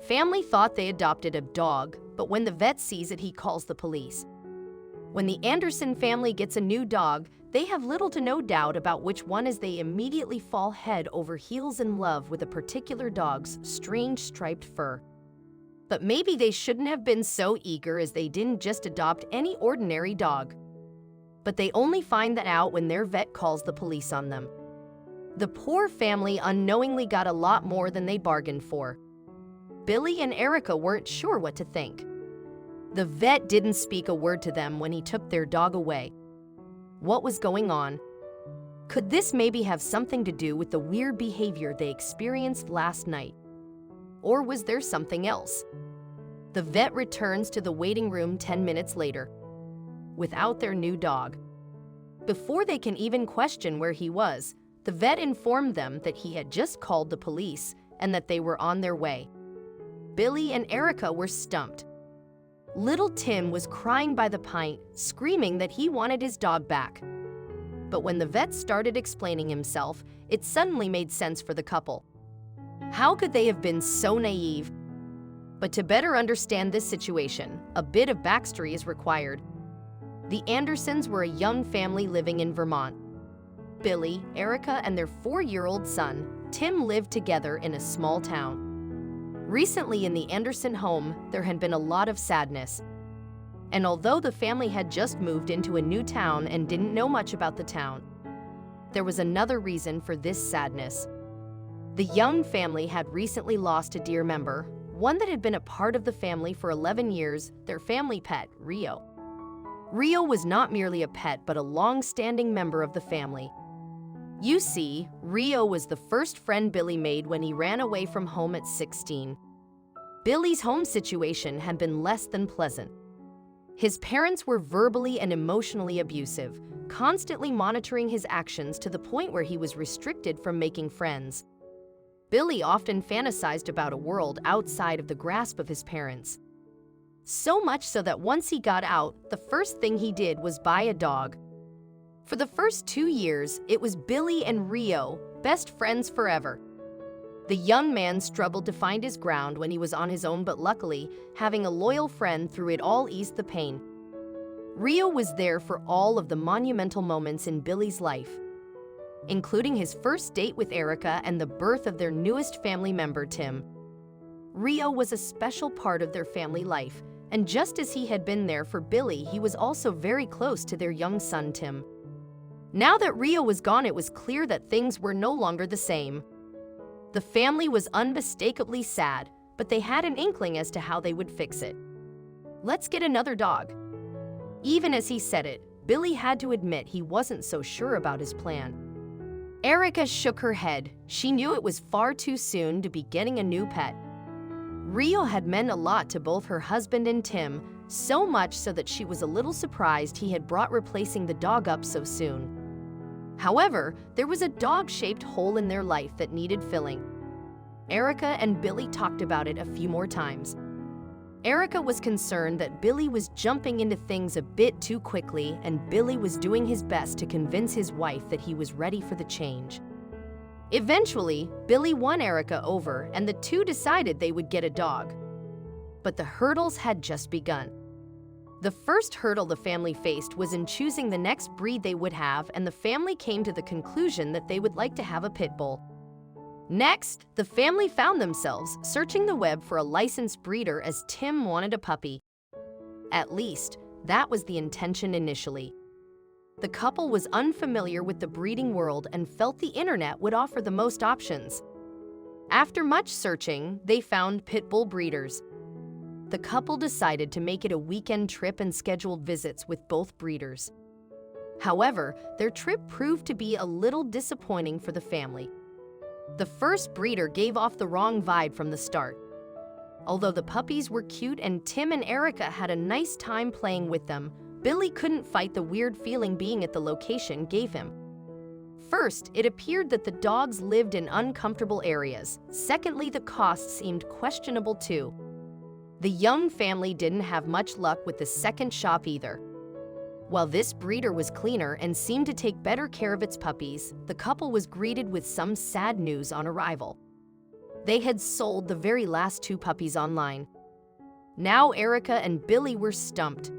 Family thought they adopted a dog, but when the vet sees it, he calls the police. When the Anderson family gets a new dog, they have little to no doubt about which one, as they immediately fall head over heels in love with a particular dog's strange striped fur. But maybe they shouldn't have been so eager, as they didn't just adopt any ordinary dog. But they only find that out when their vet calls the police on them. The poor family unknowingly got a lot more than they bargained for. Billy and Erica weren't sure what to think. The vet didn't speak a word to them when he took their dog away. What was going on? Could this maybe have something to do with the weird behavior they experienced last night? Or was there something else? The vet returns to the waiting room 10 minutes later, without their new dog. Before they can even question where he was, the vet informed them that he had just called the police and that they were on their way. Billy and Erica were stumped. Little Tim was crying by the pint, screaming that he wanted his dog back. But when the vet started explaining himself, it suddenly made sense for the couple. How could they have been so naive? But to better understand this situation, a bit of backstory is required. The Andersons were a young family living in Vermont. Billy, Erica, and their 4-year-old son, Tim, lived together in a small town. Recently in the Anderson home, there had been a lot of sadness. And although the family had just moved into a new town and didn't know much about the town, there was another reason for this sadness. The young family had recently lost a dear member, one that had been a part of the family for 11 years, their family pet, Rio. Rio was not merely a pet, but a long-standing member of the family. You see, Rio was the first friend Billy made when he ran away from home at 16. Billy's home situation had been less than pleasant. His parents were verbally and emotionally abusive, constantly monitoring his actions to the point where he was restricted from making friends. Billy often fantasized about a world outside of the grasp of his parents. So much so that once he got out, the first thing he did was buy a dog. For the first 2 years, it was Billy and Rio, best friends forever. The young man struggled to find his ground when he was on his own, but luckily, having a loyal friend through it all eased the pain. Rio was there for all of the monumental moments in Billy's life, including his first date with Erica and the birth of their newest family member, Tim. Rio was a special part of their family life, and just as he had been there for Billy, he was also very close to their young son, Tim. Now that Rio was gone, it was clear that things were no longer the same. The family was unmistakably sad, but they had an inkling as to how they would fix it. "Let's get another dog." Even as he said it, Billy had to admit he wasn't so sure about his plan. Erica shook her head. She knew it was far too soon to be getting a new pet. Rio had meant a lot to both her husband and Tim, so much so that she was a little surprised he had brought replacing the dog up so soon. However, there was a dog-shaped hole in their life that needed filling. Erica and Billy talked about it a few more times. Erica was concerned that Billy was jumping into things a bit too quickly, and Billy was doing his best to convince his wife that he was ready for the change. Eventually, Billy won Erica over, and the two decided they would get a dog. But the hurdles had just begun. The first hurdle the family faced was in choosing the next breed they would have, and the family came to the conclusion that they would like to have a pit bull. Next, the family found themselves searching the web for a licensed breeder, as Tim wanted a puppy. At least, that was the intention initially. The couple was unfamiliar with the breeding world and felt the internet would offer the most options. After much searching, they found pit bull breeders. The couple decided to make it a weekend trip and scheduled visits with both breeders. However, their trip proved to be a little disappointing for the family. The first breeder gave off the wrong vibe from the start. Although the puppies were cute and Tim and Erica had a nice time playing with them, Billy couldn't fight the weird feeling being at the location gave him. First, it appeared that the dogs lived in uncomfortable areas. Secondly, the cost seemed questionable too. The young family didn't have much luck with the second shop either. While this breeder was cleaner and seemed to take better care of its puppies, the couple was greeted with some sad news on arrival. They had sold the very last 2 puppies online. Now Erica and Billy were stumped.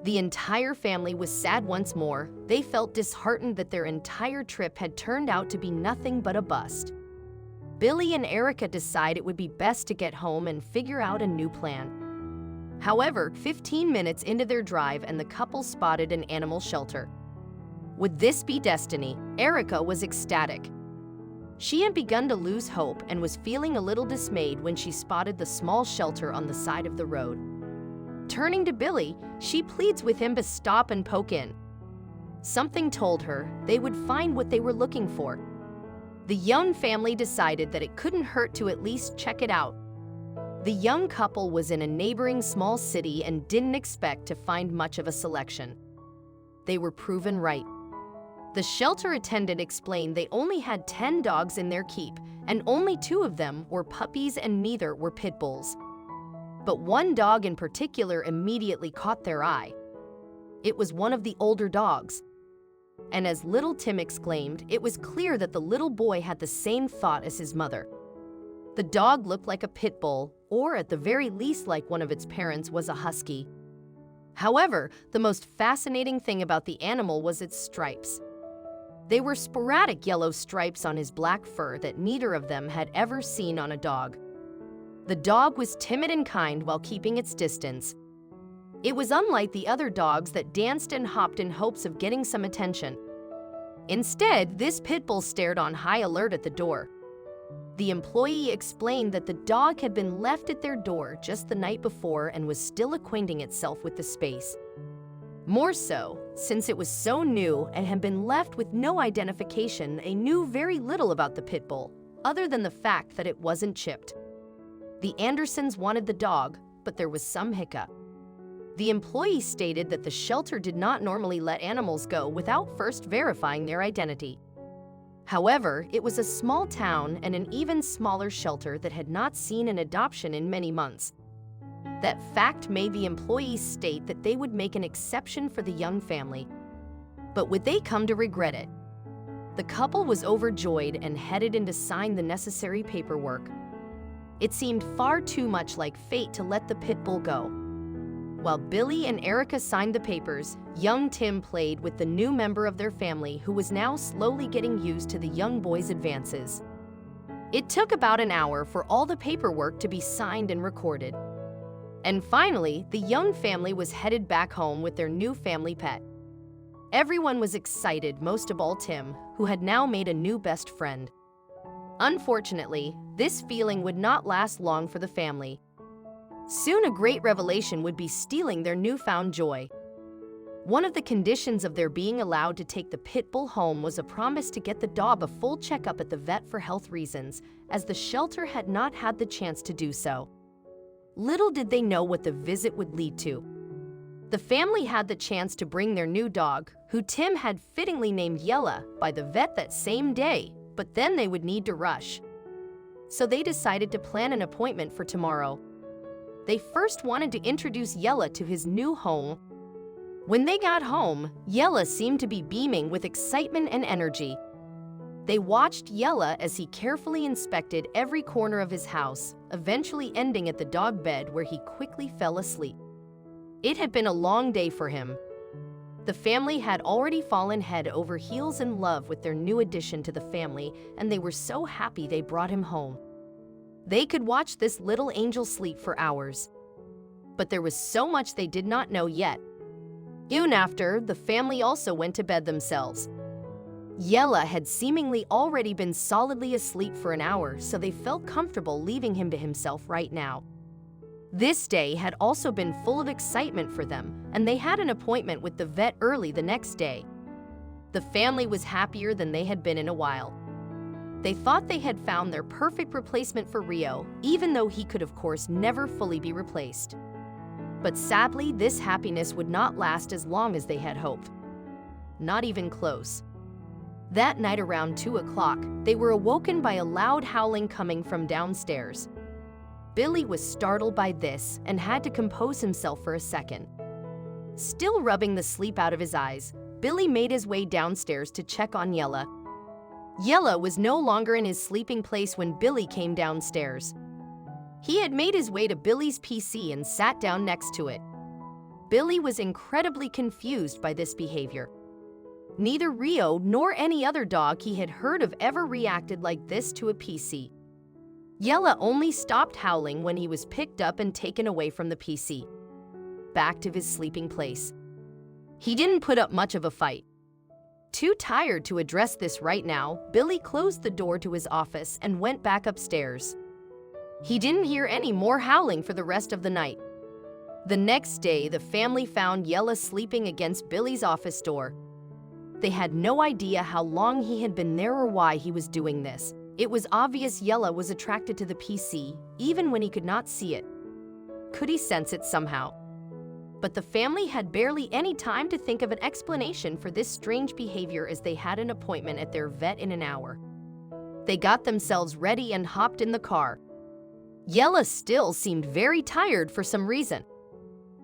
The entire family was sad once more. They felt disheartened that their entire trip had turned out to be nothing but a bust. Billy and Erica decide it would be best to get home and figure out a new plan. However, 15 minutes into their drive and the couple spotted an animal shelter. Would this be destiny? Erica was ecstatic. She had begun to lose hope and was feeling a little dismayed when she spotted the small shelter on the side of the road. Turning to Billy, she pleads with him to stop and poke in. Something told her they would find what they were looking for. The young family decided that it couldn't hurt to at least check it out. The young couple was in a neighboring small city and didn't expect to find much of a selection. They were proven right. The shelter attendant explained they only had 10 dogs in their keep, and only 2 of them were puppies and neither were pit bulls. But one dog in particular immediately caught their eye. It was one of the older dogs. And as little Tim exclaimed, it was clear that the little boy had the same thought as his mother. The dog looked like a pit bull, or at the very least like one of its parents was a husky. However, the most fascinating thing about the animal was its stripes. They were sporadic yellow stripes on his black fur that neither of them had ever seen on a dog. The dog was timid and kind while keeping its distance. It was unlike the other dogs that danced and hopped in hopes of getting some attention. Instead, this pit bull stared on high alert at the door. The employee explained that the dog had been left at their door just the night before and was still acquainting itself with the space. More so, since it was so new and had been left with no identification, they knew very little about the pit bull, other than the fact that it wasn't chipped. The Andersons wanted the dog, but there was some hiccup. The employee stated that the shelter did not normally let animals go without first verifying their identity. However, it was a small town and an even smaller shelter that had not seen an adoption in many months. That fact made the employees state that they would make an exception for the young family. But would they come to regret it? The couple was overjoyed and headed in to sign the necessary paperwork. It seemed far too much like fate to let the pit bull go. While Billy and Erica signed the papers, young Tim played with the new member of their family who was now slowly getting used to the young boy's advances. It took about an hour for all the paperwork to be signed and recorded. And finally, the young family was headed back home with their new family pet. Everyone was excited, most of all Tim, who had now made a new best friend. Unfortunately, this feeling would not last long for the family. Soon a great revelation would be stealing their newfound joy. One of the conditions of their being allowed to take the pit bull home was a promise to get the dog a full checkup at the vet for health reasons, as the shelter had not had the chance to do so. Little did they know what the visit would lead to. The family had the chance to bring their new dog, who Tim had fittingly named Yella, by the vet that same day, but then they would need to rush. So they decided to plan an appointment for tomorrow. They first wanted to introduce Yella to his new home. When they got home, Yella seemed to be beaming with excitement and energy. They watched Yella as he carefully inspected every corner of his house, eventually ending at the dog bed where he quickly fell asleep. It had been a long day for him. The family had already fallen head over heels in love with their new addition to the family, and they were so happy they brought him home. They could watch this little angel sleep for hours. But there was so much they did not know yet. Soon after, the family also went to bed themselves. Yella had seemingly already been solidly asleep for an hour, so they felt comfortable leaving him to himself right now. This day had also been full of excitement for them, and they had an appointment with the vet early the next day. The family was happier than they had been in a while. They thought they had found their perfect replacement for Rio, even though he could of course never fully be replaced. But sadly, this happiness would not last as long as they had hoped. Not even close. That night around 2 o'clock, they were awoken by a loud howling coming from downstairs. Billy was startled by this and had to compose himself for a second. Still rubbing the sleep out of his eyes, Billy made his way downstairs to check on Yella. Yella was no longer in his sleeping place when Billy came downstairs. He had made his way to Billy's PC and sat down next to it. Billy was incredibly confused by this behavior. Neither Rio nor any other dog he had heard of ever reacted like this to a PC. Yella only stopped howling when he was picked up and taken away from the PC, back to his sleeping place. He didn't put up much of a fight. Too tired to address this right now, Billy closed the door to his office and went back upstairs. He didn't hear any more howling for the rest of the night. The next day, the family found Yella sleeping against Billy's office door. They had no idea how long he had been there or why he was doing this. It was obvious Yella was attracted to the PC, even when he could not see it. Could he sense it somehow? But the family had barely any time to think of an explanation for this strange behavior as they had an appointment at their vet in an hour. They got themselves ready and hopped in the car. Yella still seemed very tired for some reason.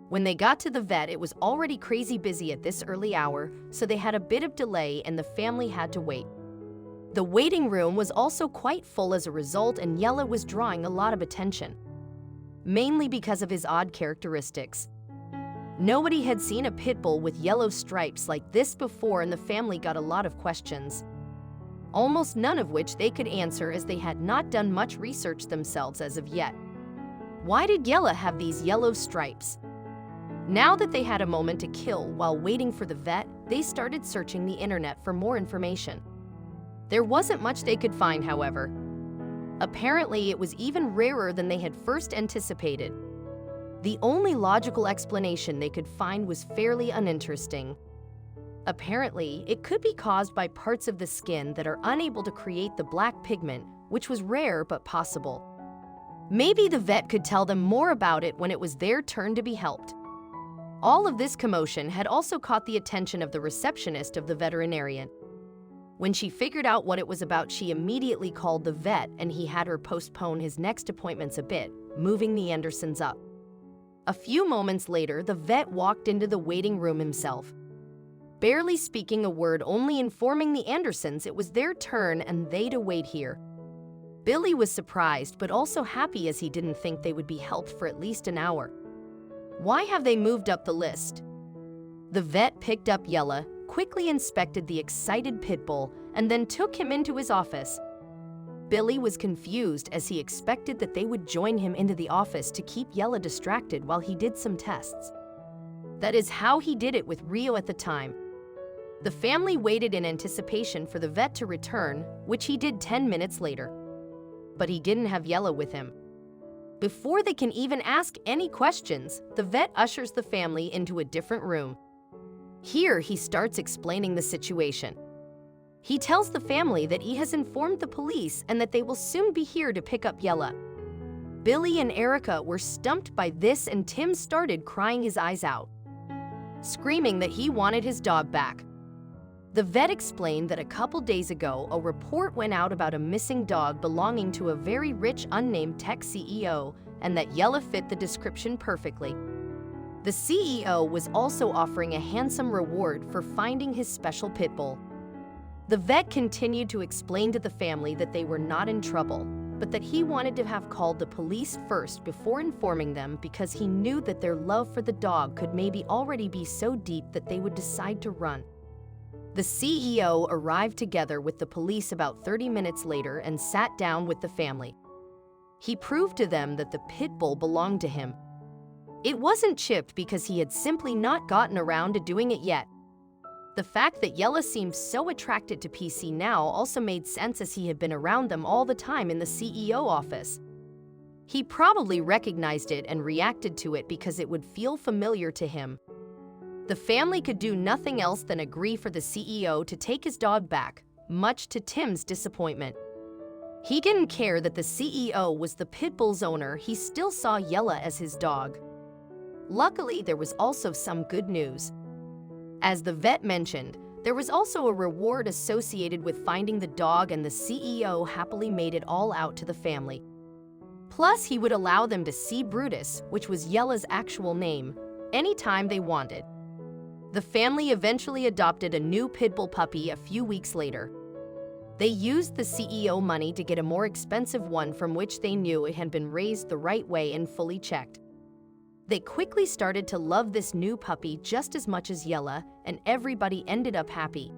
When they got to the vet, it was already crazy busy at this early hour, so they had a bit of delay and the family had to wait. The waiting room was also quite full as a result, and Yella was drawing a lot of attention, mainly because of his odd characteristics. Nobody had seen a pit bull with yellow stripes like this before, and the family got a lot of questions, almost none of which they could answer as they had not done much research themselves as of yet. Why did Yella have these yellow stripes? Now that they had a moment to kill while waiting for the vet, they started searching the internet for more information. There wasn't much they could find, however. Apparently, it was even rarer than they had first anticipated. The only logical explanation they could find was fairly uninteresting. Apparently, it could be caused by parts of the skin that are unable to create the black pigment, which was rare but possible. Maybe the vet could tell them more about it when it was their turn to be helped. All of this commotion had also caught the attention of the receptionist of the veterinarian. When she figured out what it was about, she immediately called the vet, and he had her postpone his next appointments a bit, moving the Andersons up. A few moments later, the vet walked into the waiting room himself. Barely speaking a word, only informing the Andersons it was their turn and they to wait here. Billy was surprised, but also happy, as he didn't think they would be helped for at least an hour. Why have they moved up the list? The vet picked up Yella, quickly inspected the excited pit bull, and then took him into his office. Billy was confused, as he expected that they would join him into the office to keep Yella distracted while he did some tests. That is how he did it with Rio at the time. The family waited in anticipation for the vet to return, which he did 10 minutes later. But he didn't have Yella with him. Before they can even ask any questions, the vet ushers the family into a different room. Here, he starts explaining the situation. He tells the family that he has informed the police and that they will soon be here to pick up Yella. Billy and Erica were stumped by this, and Tim started crying his eyes out, screaming that he wanted his dog back. The vet explained that a couple days ago, a report went out about a missing dog belonging to a very rich unnamed tech CEO, and that Yella fit the description perfectly. The CEO was also offering a handsome reward for finding his special pit bull. The vet continued to explain to the family that they were not in trouble, but that he wanted to have called the police first before informing them, because he knew that their love for the dog could maybe already be so deep that they would decide to run. The CEO arrived together with the police about 30 minutes later and sat down with the family. He proved to them that the pit bull belonged to him. It wasn't chipped because he had simply not gotten around to doing it yet. The fact that Yella seemed so attracted to PC now also made sense, as he had been around them all the time in the CEO office. He probably recognized it and reacted to it because it would feel familiar to him. The family could do nothing else than agree for the CEO to take his dog back, much to Tim's disappointment. He didn't care that the CEO was the pit bull's owner. He still saw Yella as his dog. Luckily, there was also some good news. As the vet mentioned, there was also a reward associated with finding the dog, and the CEO happily made it all out to the family. Plus, he would allow them to see Brutus, which was Yella's actual name, anytime they wanted. The family eventually adopted a new pit bull puppy a few weeks later. They used the CEO money to get a more expensive one from which they knew it had been raised the right way and fully checked. They quickly started to love this new puppy just as much as Yella, and everybody ended up happy.